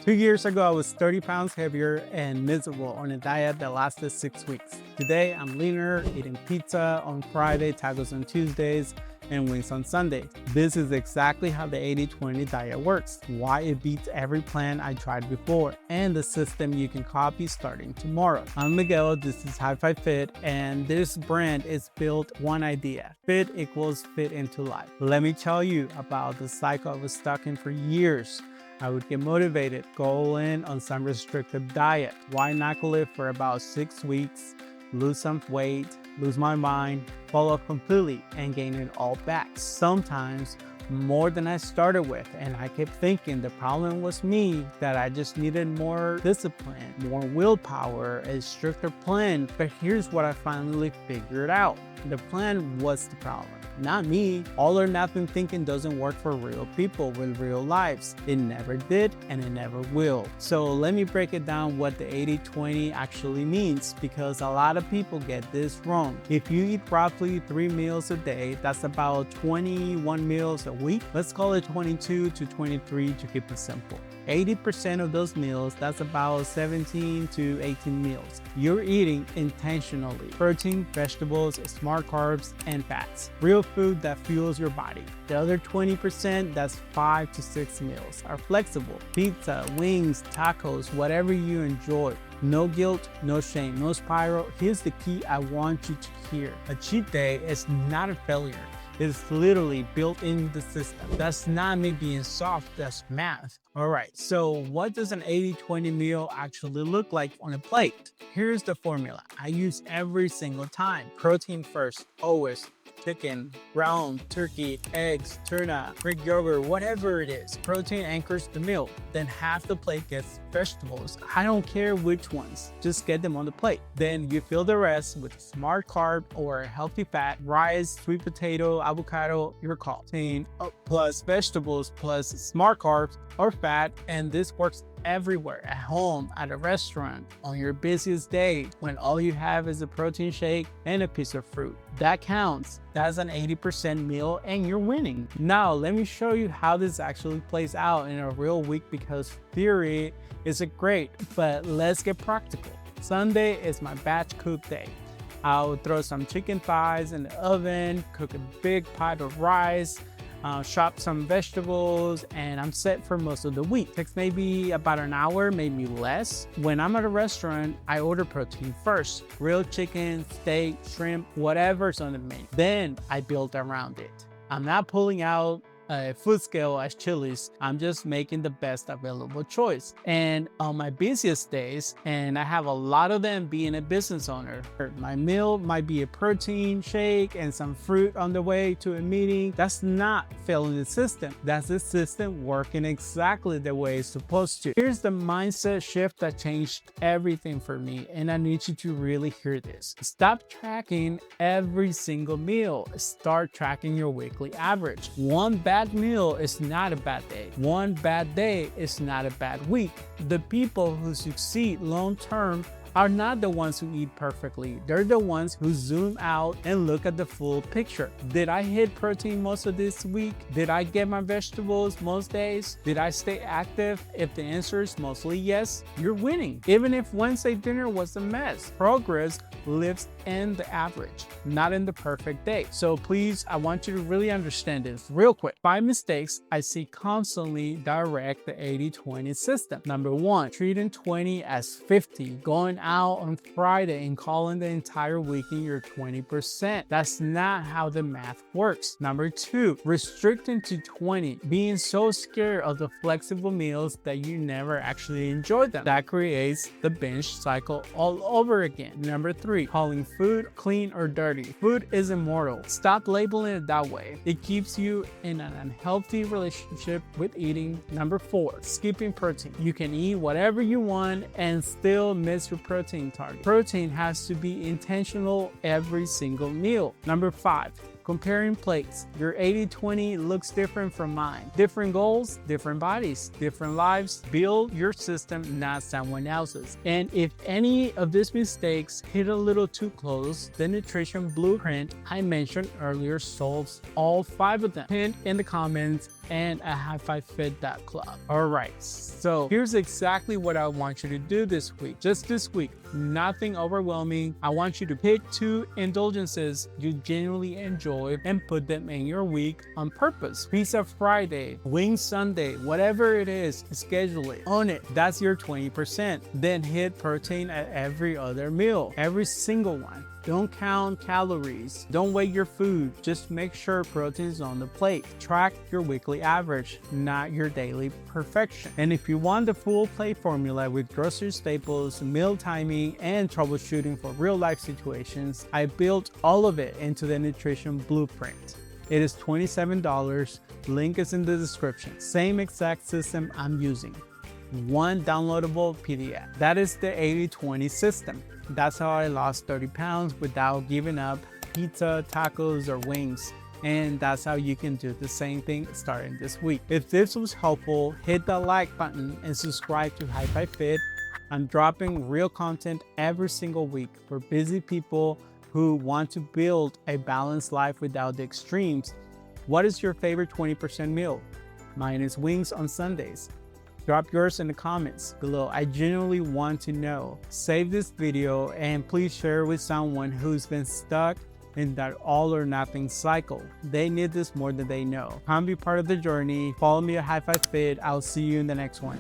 2 years ago, I was 30 pounds heavier and miserable on a diet that lasted 6 weeks. Today, I'm leaner, eating pizza on Friday, tacos on Tuesdays, and wings on Sundays. This is exactly how the 80-20 diet works, why it beats every plan I tried before, and the system you can copy starting tomorrow. I'm Miguel, this is Hi-Fi Fit, and this brand is built one idea: fit equals fit into life. Let me tell you about the cycle I was stuck in for years. I would get motivated, go in on some restrictive diet. Why knuckle it for about 6 weeks, lose some weight, lose my mind, fall off completely, and gain it all back. Sometimes more than I started with, and I kept thinking the problem was me, that I just needed more discipline, more willpower, a stricter plan. But here's what I finally figured out: the plan was the problem, not me. All or nothing thinking doesn't work for real people with real lives. It never did, and it never will. So let me break it down what the 80-20 actually means, because a lot of people get this wrong. If you eat roughly 3 meals a day, that's about 21 meals a week. Let's call it 22 to 23 to keep it simple. 80% of those meals, that's about 17 to 18 meals, you're eating intentionally. Protein, vegetables, smart carbs, and fats. Real food that fuels your body. The other 20%, that's 5 to 6 meals, are flexible. Pizza, wings, tacos, whatever you enjoy. No guilt, no shame, no spiral. Here's the key I want you to hear: a cheat day is not a failure. It's literally built in the system. That's not me being soft, that's math. All right, so what does an 80-20 meal actually look like on a plate? Here's the formula I use every single time. Protein first, always. Chicken, ground turkey, eggs, tuna, Greek yogurt, whatever it is. Protein anchors the meal. Then half the plate gets vegetables. I don't care which ones, just get them on the plate. Then you fill the rest with smart carb or healthy fat, rice, sweet potato, avocado, your call. Protein plus vegetables plus smart carbs or fat, and this works everywhere: at home, at a restaurant, on your busiest day when all you have is a protein shake and a piece of fruit. That counts. That's an 80% meal and you're winning. Now let me show you how this actually plays out in a real week, because theory is great, but let's get practical. Sunday is my batch cook day. I'll throw some chicken thighs in the oven, cook a big pot of rice, chop some vegetables, and I'm set for most of the week. Takes maybe about an hour, maybe less. When I'm at a restaurant, I order protein first: grilled chicken, steak, shrimp, whatever's on the menu. Then I build around it. I'm not pulling out a food scale as Chili's. I'm just making the best available choice. And on my busiest days, and I have a lot of them being a business owner, my meal might be a protein shake and some fruit on the way to a meeting. That's not failing the system. That's the system working exactly the way it's supposed to. Here's the mindset shift that changed everything for me, and I need you to really hear this. Stop tracking every single meal. Start tracking your weekly average. One bad meal is not a bad day. One bad day is not a bad week. The people who succeed long term are not the ones who eat perfectly. They're the ones who zoom out and look at the full picture. Did I hit protein most of this week? Did I get my vegetables most days? Did I stay active? If the answer is mostly yes, you're winning. Even if Wednesday dinner was a mess, progress lives in the average, not in the perfect day. So please, I want you to really understand this real quick. 5 mistakes I see constantly direct the 80-20 system. Number 1, treating 20 as 50. Going out on Friday and calling the entire weekend your 20%. That's not how the math works. Number 2, restricting to 20. Being so scared of the flexible meals that you never actually enjoy them. That creates the binge cycle all over again. Number 3, calling food clean or dirty. Food is immortal. Stop labeling it that way. It keeps you in an unhealthy relationship with eating. Number 4, skipping protein. You can eat whatever you want and still miss your protein target. Protein has to be intentional every single meal. Number 5, comparing plates. Your 80-20 looks different from mine. Different goals, different bodies, different lives. Build your system, not someone else's. And if any of these mistakes hit a little too close, the nutrition blueprint I mentioned earlier solves all 5 of them. Pin in the comments and at HiFiFit.club. All right, so here's exactly what I want you to do this week. Just this week, nothing overwhelming. I want you to pick 2 indulgences you genuinely enjoy and put them in your week on purpose. Pizza Friday, Wing Sunday, whatever it is, schedule it, own it. That's your 20%. Then hit protein at every other meal, every single one. Don't count calories. Don't weigh your food. Just make sure protein is on the plate. Track your weekly average, not your daily perfection. And if you want the full plate formula with grocery staples, meal timing, and troubleshooting for real life situations, I built all of it into the nutrition blueprint. It is $27. Link is in the description. Same exact system I'm using. One downloadable PDF. That is the 80-20 system. That's how I lost 30 pounds without giving up pizza, tacos, or wings. And that's how you can do the same thing starting this week. If this was helpful, hit the like button and subscribe to HiFiFit. I'm dropping real content every single week for busy people who want to build a balanced life without the extremes. What is your favorite 20% meal? Mine is wings on Sundays. Drop yours in the comments below. I genuinely want to know. Save this video and please share with someone who's been stuck in that all or nothing cycle. They need this more than they know. Come be part of the journey. Follow me at HiFiFit. I'll see you in the next one.